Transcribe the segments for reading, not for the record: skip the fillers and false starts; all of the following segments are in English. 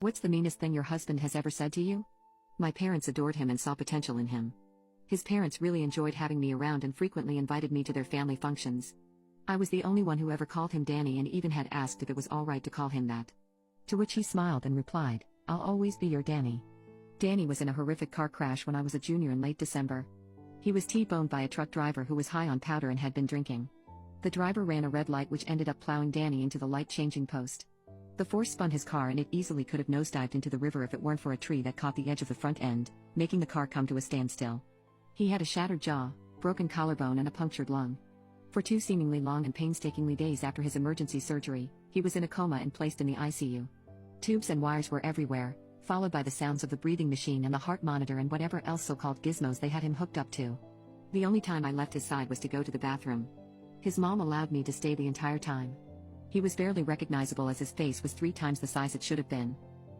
What's the meanest thing your husband has ever said to you? My parents adored him and saw potential in him. His parents really enjoyed having me around and frequently invited me to their family functions. I was the only one who ever called him Danny and even had asked if it was alright to call him that. To which he smiled and replied, "I'll always be your Danny." Danny was in a horrific car crash when I was a junior in late December. He was T-boned by a truck driver who was high on powder and had been drinking. The driver ran a red light which ended up plowing Danny into the light-changing post. The force spun his car and it easily could have nosedived into the river if it weren't for a tree that caught the edge of the front end, making the car come to a standstill. He had a shattered jaw, broken collarbone and a punctured lung. For 2 seemingly long and painstakingly days after his emergency surgery, he was in a coma and placed in the ICU. Tubes and wires were everywhere, followed by the sounds of the breathing machine and the heart monitor and whatever else so-called gizmos they had him hooked up to. The only time I left his side was to go to the bathroom. His mom allowed me to stay the entire time. He was barely recognizable as his face was 3 times the size it should have been.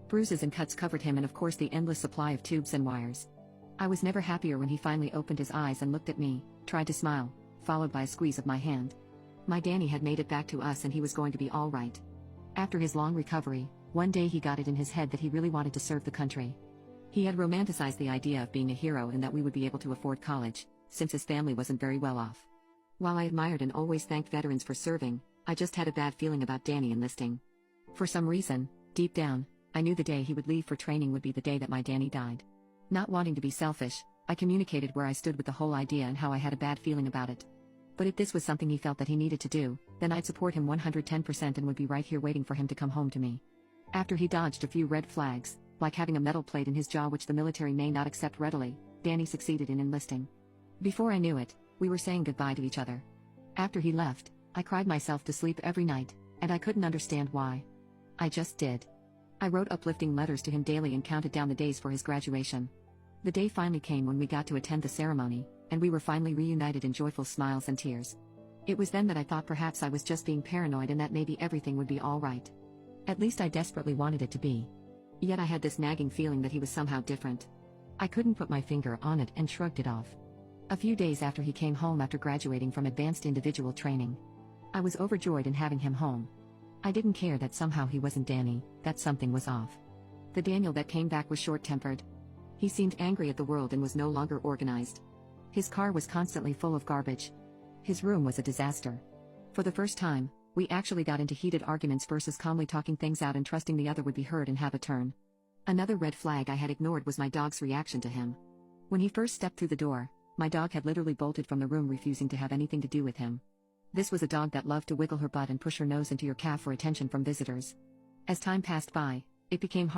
Bruises and cuts covered him and of course the endless supply of tubes and wires. I was never happier when he finally opened his eyes and looked at me, tried to smile, followed by a squeeze of my hand. My Danny had made it back to us and he was going to be all right. After his long recovery, one day he got it in his head that he really wanted to serve the country. He had romanticized the idea of being a hero and that we would be able to afford college, since his family wasn't very well off. While I admired and always thanked veterans for serving, I just had a bad feeling about Danny enlisting. For some reason, deep down, I knew the day he would leave for training would be the day that my Danny died. Not wanting to be selfish, I communicated where I stood with the whole idea and how I had a bad feeling about it. But if this was something he felt that he needed to do, then I'd support him 110% and would be right here waiting for him to come home to me. After he dodged a few red flags, like having a metal plate in his jaw which the military may not accept readily, Danny succeeded in enlisting. Before I knew it, we were saying goodbye to each other. After he left, I cried myself to sleep every night, and I couldn't understand why. I just did. I wrote uplifting letters to him daily and counted down the days for his graduation. The day finally came when we got to attend the ceremony, and we were finally reunited in joyful smiles and tears. It was then that I thought perhaps I was just being paranoid and that maybe everything would be all right. At least I desperately wanted it to be. Yet I had this nagging feeling that he was somehow different. I couldn't put my finger on it and shrugged it off. A few days after he came home after graduating from advanced individual training, I was overjoyed in having him home. I didn't care that somehow he wasn't Danny, that something was off. The Daniel that came back was short-tempered. He seemed angry at the world and was no longer organized. His car was constantly full of garbage. His room was a disaster. For the first time, we actually got into heated arguments versus calmly talking things out and trusting the other would be heard and have a turn. Another red flag I had ignored was my dog's reaction to him. When he first stepped through the door, my dog had literally bolted from the room, refusing to have anything to do with him. This was a dog that loved to wiggle her butt and push her nose into your calf for attention from visitors. As time passed by, it became